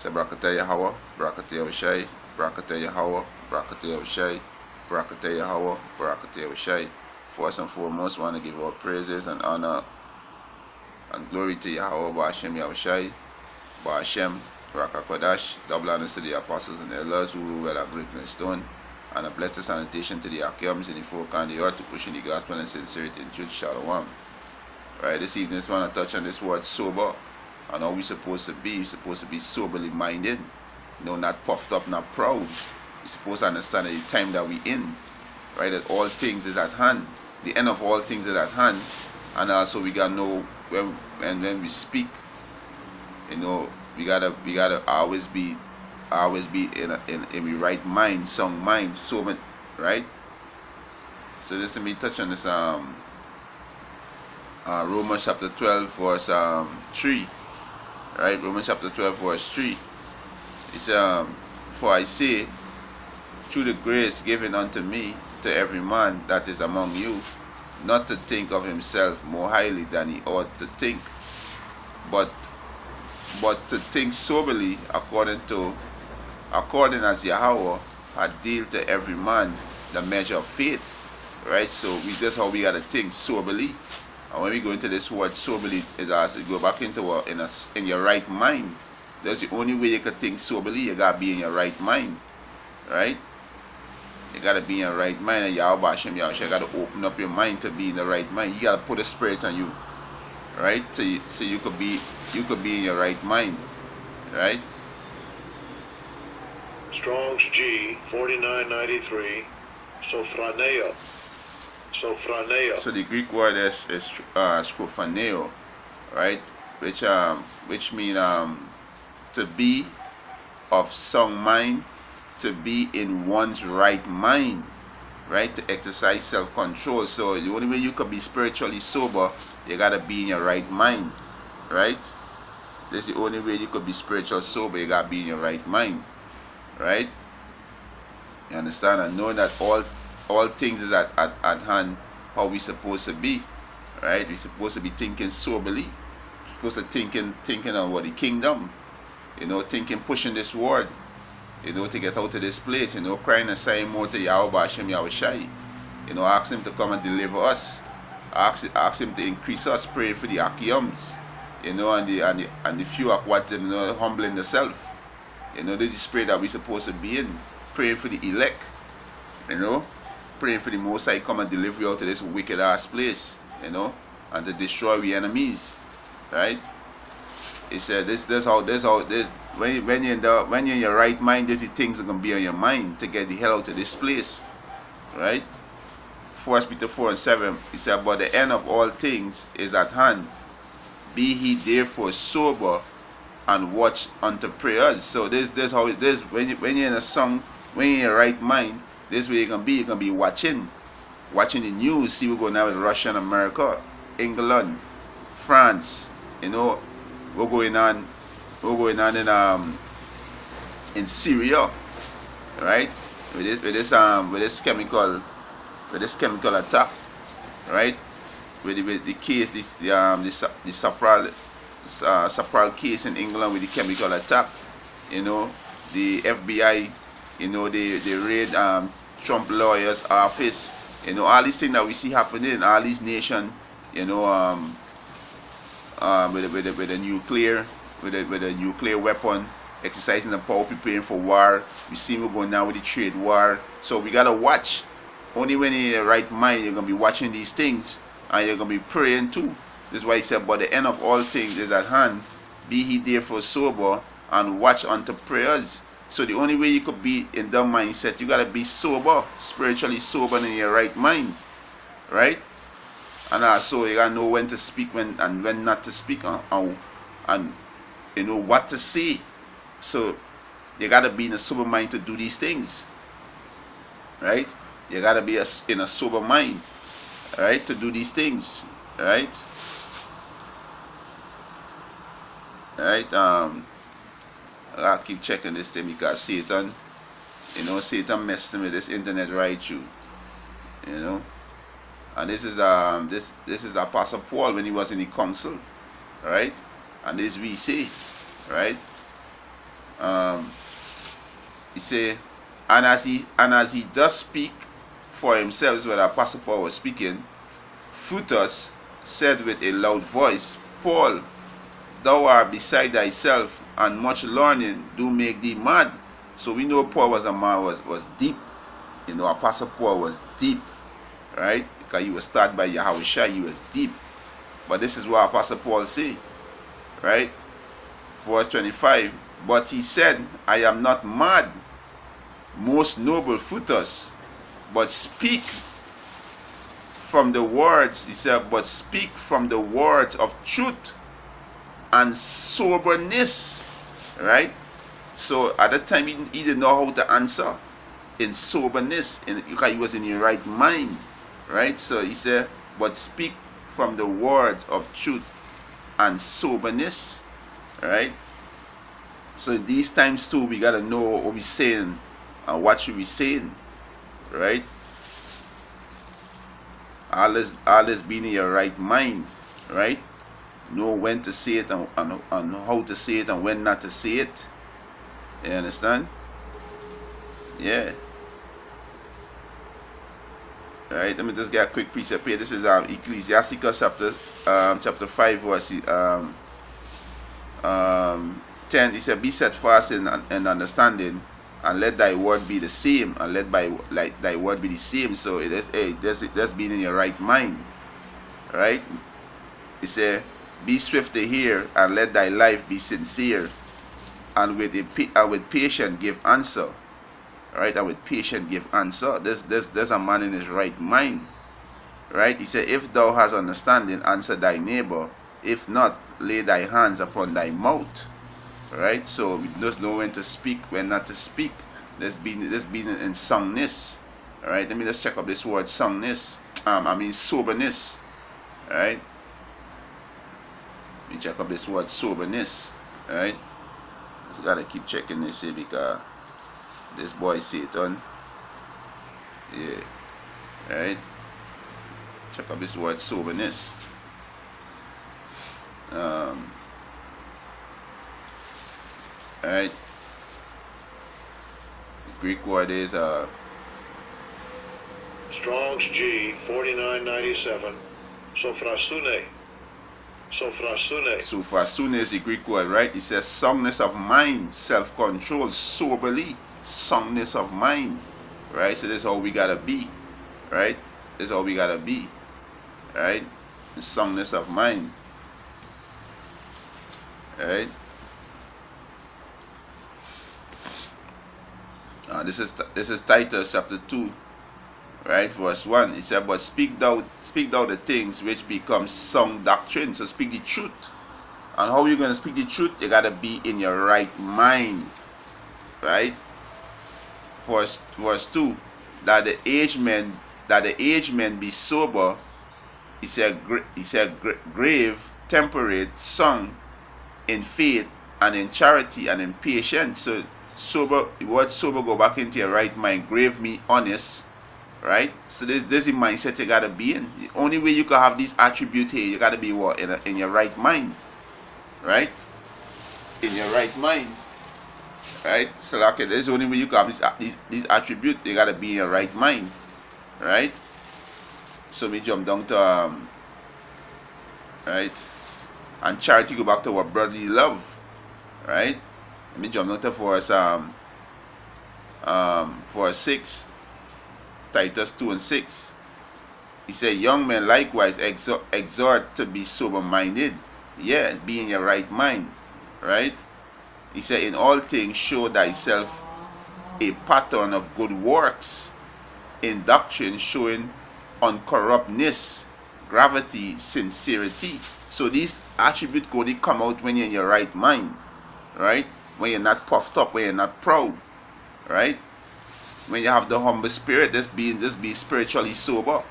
Say Barakatah Yahweh, Barakatah Yahushai, Barakatah Yahweh, Barakatah Yahushai, Barakatah Yahweh, Barakatah Yahushai. First and foremost, want to give all praises and honor and glory to Yahweh, Ba'ashem Yahushai, Ba'ashem, Rakakodash, double honors to the apostles and elders who rule well at great stone, and a blessed sanitation to the Akiams in the folk and the earth to pushing the gospel and sincerity in truth. Shalom. Right, this evening I want to touch on this word sober and how we're supposed to be. We're supposed to be soberly minded, not puffed up, not proud. We're supposed to understand the time that we're in, right? That all things is at hand. The end of all things is at hand, and also we gotta know when we speak, we gotta always be in the right mind, sound mind, sober, right? So this let me touch on this Romans chapter 12 verse 3, right? Romans chapter 12 verse 3. It's for I say, through the grace given unto me, to every man that is among you, not to think of himself more highly than he ought to think, but to think soberly according as Yahweh had dealt to every man the measure of faith, right? So that's how we gotta think soberly. And when we go into this word soberly, it has to go back into in your right mind. That's the only way you can think soberly. You gotta be in your right mind, right? You gotta be in your right mind, and Yahweh Hashem Yahushua gotta open up your mind to be in the right mind. You gotta put a spirit on you, right? So you could be in your right mind, right? Strong's G 4993, Sophroneo. So the Greek word is skophaneo, right? Which mean to be of sound mind, to be in one's right mind, right? To exercise self-control. So the only way you could be spiritually sober, you gotta be in your right mind, right? That's the only way you could be spiritually sober. You gotta be in your right mind, right? You understand? And knowing that all things is at hand, how we supposed to be, right? We supposed to be thinking soberly. We're supposed to thinking about the kingdom, thinking, pushing this word, to get out of this place, crying and saying more to Yahweh Hashem Yahushai, ask him to come and deliver us, ask him to increase us, praying for the Akiyams, and the few Akwats, humbling themselves. This is the spirit that we're supposed to be in, praying for the elect, praying for the Most High come and deliver you out of this wicked ass place, and to destroy the enemies, right? He said this when you're in your right mind, these things are gonna be on your mind to get the hell out of this place, right? 1 Peter 4:7, he said, but the end of all things is at hand. Be he therefore sober and watch unto prayers. So this how it is when you're in a song, when you're in your right mind, this way you're gonna be watching the news, see what's going on with Russia and America, England, France, we're going on in Syria, right? With this chemical attack, right? With the case, the Sapral case in England with the chemical attack, the FBI, they raid Trump lawyer's office, all these things that we see happening, all these nations, with a nuclear weapon, exercising the power, preparing for war. We see we're going down with the trade war. So we gotta watch. Only when you're in your right mind, you're gonna be watching these things, and you're gonna be praying too. This is why he said, but the end of all things is at hand. Be he therefore sober and watch unto prayers. So the only way you could be in that mindset, you gotta be sober, spiritually sober and in your right mind, right? And also you gotta know when to speak, when not to speak, and what to say. So you gotta be in a sober mind to do these things, right? You gotta be in a sober mind, right, to do these things, right? I gotta keep checking this thing because Satan messing with this internet right through, and this is Apostle Paul when he was in the council, right? And this we say, right? Um, he say, and as he does speak for himself, is what Apostle Paul was speaking. Frutus said with a loud voice, Paul, thou art beside thyself, and much learning do make thee mad. So we know Paul was a man, was deep. You know, Apostle Paul was deep, right? Because he was taught by Yahushua, he was deep. But this is what Apostle Paul say, right? Verse 25, but he said, I am not mad, most noble Frutus, but speak from the words, he said, but speak from the words of truth and soberness, right? So at that time, he didn't know how to answer in soberness, because he was in your right mind, right? So he said, but speak from the words of truth and soberness, right? So these times too, we gotta know what we're saying and what should we saying, right? All this being in your right mind, right? Know when to say it and how to say it and when not to say it. You understand? Yeah. Right. Let me just get a quick precept here. This is Ecclesiasticus chapter 5 verse 10. He said, be set fast in understanding, and let thy word be the same, and let thy word be the same. So it is, that's being in your right mind, right? He said, be swift to hear, and let thy life be sincere, and with patience give answer, right? And with patience give answer. There's a man in his right mind, right? He said, if thou hast understanding, answer thy neighbor. If not, lay thy hands upon thy mouth. Right? So we just know when to speak, when not to speak. There's been in songness. Alright, let me just check up this word songness. Soberness. Alright? Let me check up this word soberness. Alright? Just gotta keep checking this here because this boy Satan. Yeah. Alright? Check up this word soberness. Alright, the Greek word is Strong's G 4997. Sophrasune. Sophrasune is the Greek word, right? It says soundness of mind, self-control, soberly, soundness of mind, right? So this is how we gotta be, right? This is how we gotta be, right? The soundness of mind, right? This is Titus chapter 2, right, verse 1. It said, but speak thou the things which become sound doctrine. So speak the truth. And how you gonna speak the truth? You gotta be in your right mind, right? Verse 2, that the aged men be sober. He said grave, temperate, sound in faith and in charity and in patience. So sober, the word sober go back into your right mind. Grave me honest, right? So this is the mindset you gotta be in. The only way you can have these attributes here, you gotta be what? In your right mind, right? In your right mind, right? So like, this is the only way you can have these attributes. You gotta be in your right mind, right? So me jump down to right, and charity go back to our brotherly love, right? Let me jump down to verse 6, Titus 2 and 6. He said, young men likewise exhort to be sober-minded. Yeah, be in your right mind, right? He said, in all things show thyself a pattern of good works, in doctrine showing uncorruptness, gravity, sincerity. So these attributes they come out when you're in your right mind, right? When you're not puffed up, when you're not proud, right? When you have the humble spirit, just be spiritually sober,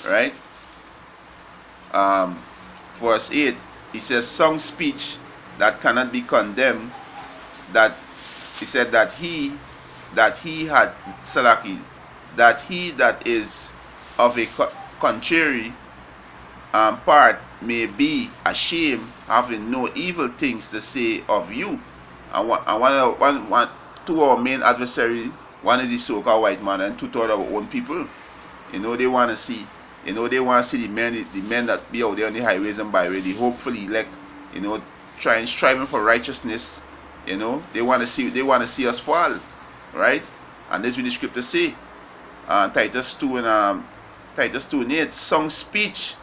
right? Verse 8, he says, song speech that cannot be condemned, that he said that he that is of a contrary part may be ashamed, having no evil things to say of you. And two of our main adversaries, one is the so-called white man and two-thirds of our own people. They want to see, the men that be out there on the highways and byways, they hopefully elect, striving for righteousness. They want to see us fall, right? And this is what the scripture say. Titus 2 and Titus 2:8, some speech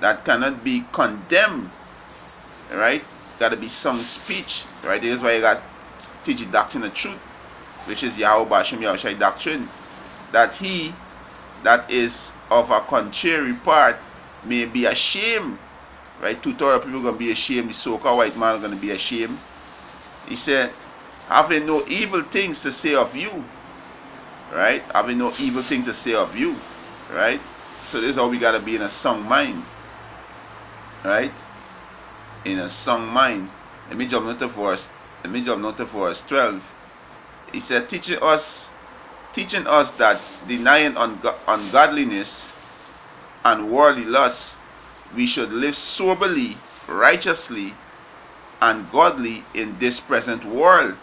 that cannot be condemned, right? Got to be some speech, right? This is why you got to teach the doctrine of truth, which is Yahweh Bashem Yahushai doctrine, that he that is of a contrary part may be ashamed, right? Two-thirds of people are going to be ashamed. The so-called white man are going to be ashamed. He said, having no evil things to say of you, right? Having no evil thing to say of you, right? So this is how we got to be in a sound mind, right? In a sound mind. Let me jump to verse 12. He said, teaching us that denying ungodliness and worldly lust, we should live soberly, righteously, and godly in this present world.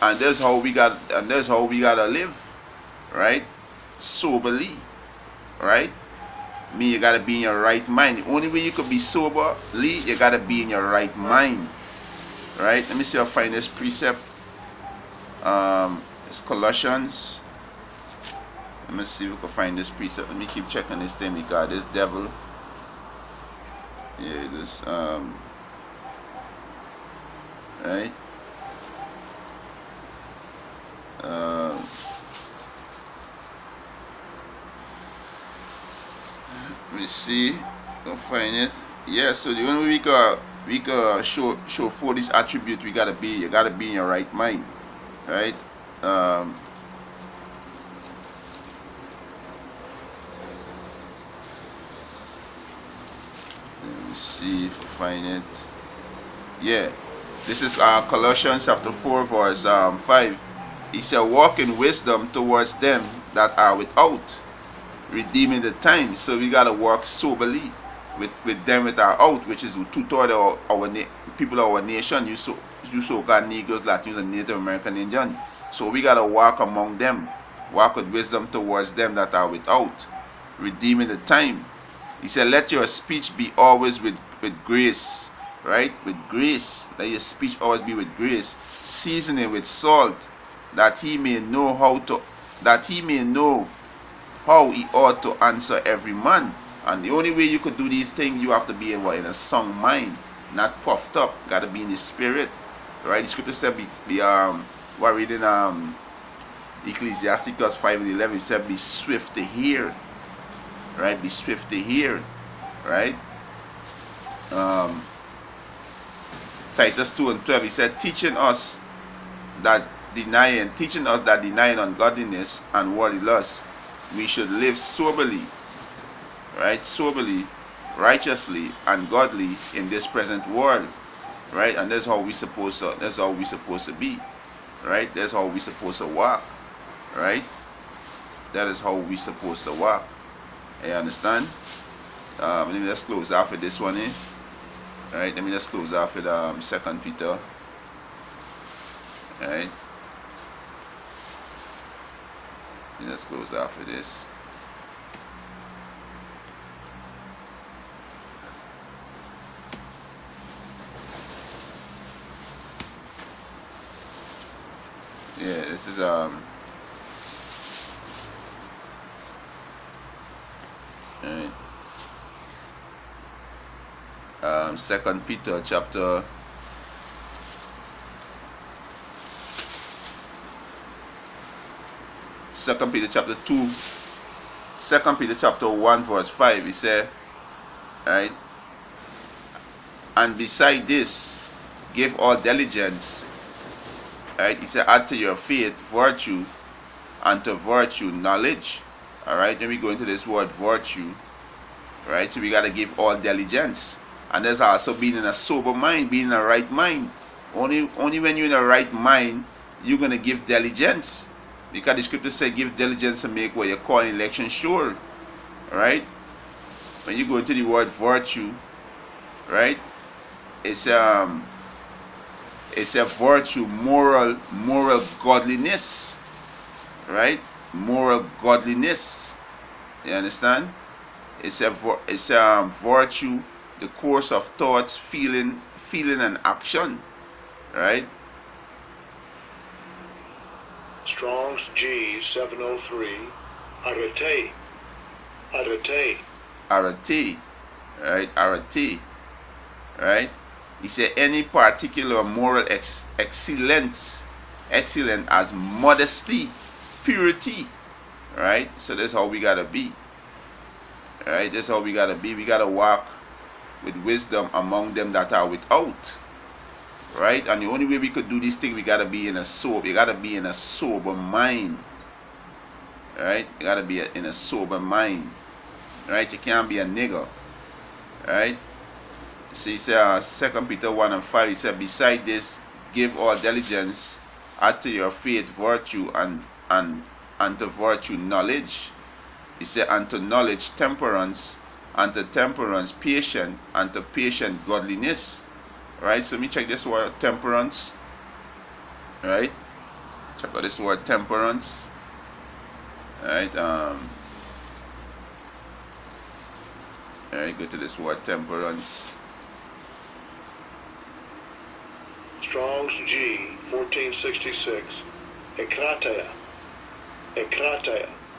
And that's how we gotta live, right? Soberly, right? You gotta be in your right mind. The only way you could be soberly, you gotta be in your right mind, right? Let me see if I find this precept. It's Colossians. Let me see if we can find this precept. Let me keep checking this thing because this devil. Yeah, this right. Let me see. Don't find it. Yeah. So the only way we can show for this attribute, you gotta be in your right mind, right? Let me see if I find it. Yeah, this is Colossians chapter 4 verse 5. He said, walk in wisdom towards them that are without, redeeming the time. So we gotta work soberly with them that are out, which is two-thirds of our people of our nation. You so-called Negroes, Latinos, and Native American Indian. So we gotta walk among them, walk with wisdom towards them that are without, redeeming the time. He said, let your speech be always with grace, right? With grace. Let your speech always be with grace, seasoning with salt, that he may know how he ought to answer every man. And the only way you could do these things, you have to be in a sound mind, not puffed up. Gotta be in the spirit, right? The scripture said, we're reading Ecclesiasticus 5:11. It said, be swift to hear, right? Be swift to hear, right? Titus 2:12. He said, teaching us that denying ungodliness and worldly lust, we should live soberly, right? Soberly, righteously, and godly in this present world, right? And that's how we supposed to be, right? That's how we supposed to walk, right? That is how we supposed to walk. You understand? Let me just close off with this one, right? Let me just close off with 2 Peter, right? Let me just close off with this. Yeah, this is right. 2 Peter chapter 2 Peter chapter 2, 2 Peter chapter 1 verse 5. He said, right, and beside this, give all diligence, right? He said, add to your faith virtue, and to virtue knowledge. All right, then we go into this word virtue, right? So we got to give all diligence. And there's also being in a sober mind, being in a right mind. Only when you're in a right mind, you're going to give diligence. Because the scripture said, give diligence and make what you call election sure. Right? When you go into the word virtue, right? It It's a virtue, moral godliness, right? Moral godliness. You understand? It's a virtue, the course of thoughts, feeling and action, right? Strong's G 703, arete, right? Arete, right? He said any particular moral excellence as modesty, purity, right? So that's how we gotta be, right? That's how we gotta be. We gotta walk with wisdom among them that are without, right? And the only way we could do this thing, we gotta be in a sober. You gotta be in a sober mind, right? You gotta be in a sober mind, right? You can't be a nigger, right? So he said, 2 Peter 1:5, he said, beside this, give all diligence, add to your faith virtue, and to virtue knowledge. He said, and to knowledge temperance, and to temperance patience, and to patience godliness. Right? So let me check this word temperance. Right? Check out this word temperance. Right? Alright, go to this word temperance. Strong's G 1466, ekratia.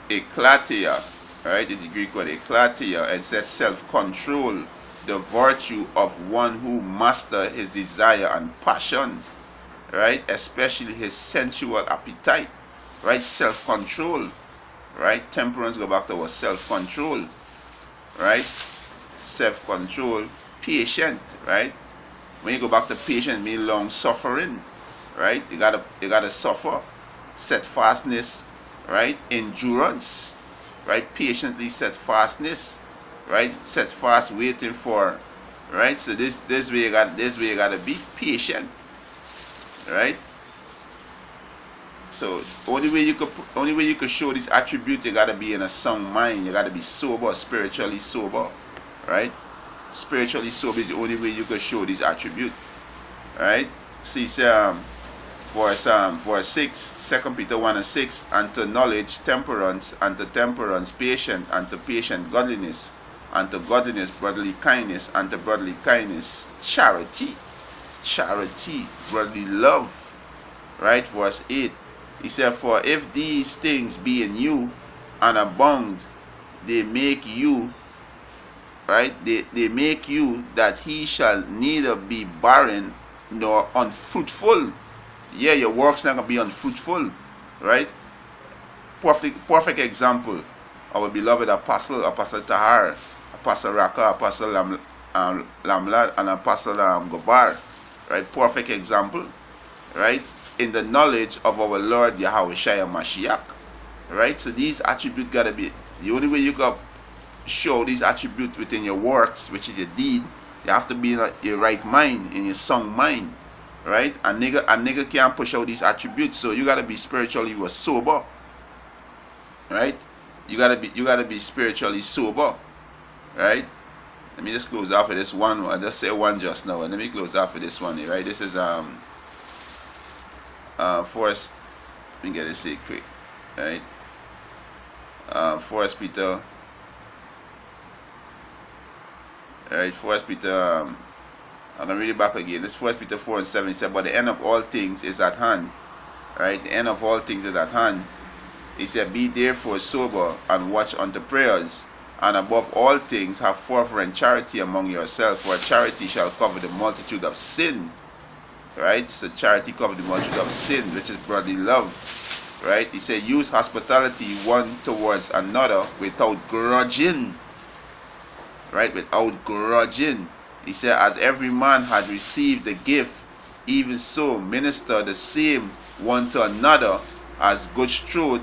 Eklatia, right? Is the Greek word eklatia, and says self-control, the virtue of one who master his desire and passion, right? Especially his sensual appetite, right? Self-control, right? Temperance, go back to our self-control, right? Self-control, patient, right? When you go back to patient, mean long suffering, right? You gotta suffer, steadfastness, right? Endurance, right? Patiently steadfastness, right? Steadfast, waiting for, right? So this way you gotta be patient, right? So only way you could show this attribute, you gotta be in a sound mind. You gotta be sober, spiritually sober, right? Spiritually sober is the only way you could show this attribute, right? See, verse 6, 2 Peter 1:6, and to knowledge temperance, and to temperance patience, and to patience godliness, and to godliness brotherly kindness, and to brotherly kindness charity, brotherly love, right? Verse 8, he said, for if these things be in you and abound, they make you, right? They make you that he shall neither be barren nor unfruitful. Yeah, your work's not gonna be unfruitful, right? Perfect example. Our beloved Apostle Tahar, Apostle Raka, Apostle Lamlad, and Apostle Gobar, right? Perfect example, right? In the knowledge of our Lord Yahweh Shai Mashiach, right? So these attributes gotta be, the only way you can show these attributes within your works, which is your deed, you have to be in your right mind, in your sound mind, right? A nigga can't push out these attributes, so you gotta be spiritually sober, right? You gotta be spiritually sober, right? Let me just close off of this one. I just say one just now, and let me close off of this one here, right? This is first, let me get this here quick, right? First Peter. Alright, 1 Peter, I'm going to read it back again. This 1 Peter 4:7, it said, but the end of all things is at hand. Right, the end of all things is at hand. He said, be therefore sober and watch unto prayers, and above all things have fervent charity among yourselves, for charity shall cover the multitude of sin. Right, so charity covers the multitude of sin, which is brotherly love. Right, he said, use hospitality one towards another without grudging. Right, without grudging. He said, as every man had received the gift, even so minister the same one to another as good steward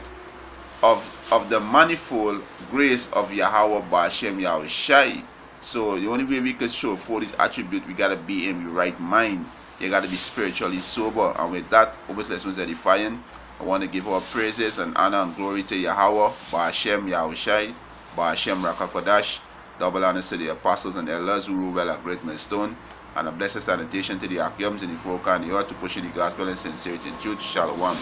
of the manifold grace of Yahweh Ba'ashem Yahushai. So the only way we could show for this attribute, we gotta be in the right mind. You gotta be spiritually sober. And with that, Obed Lessons Edifying, I want to give our praises and honor and glory to Yahweh Ba'ashem Yahushai, Ba'ashem Rakakodash. Double honors to the apostles and elders who rule well at Great Millstone. And a blessed salutation to the Akiums in the folk and the earth to push the gospel in sincerity and truth. Shalom.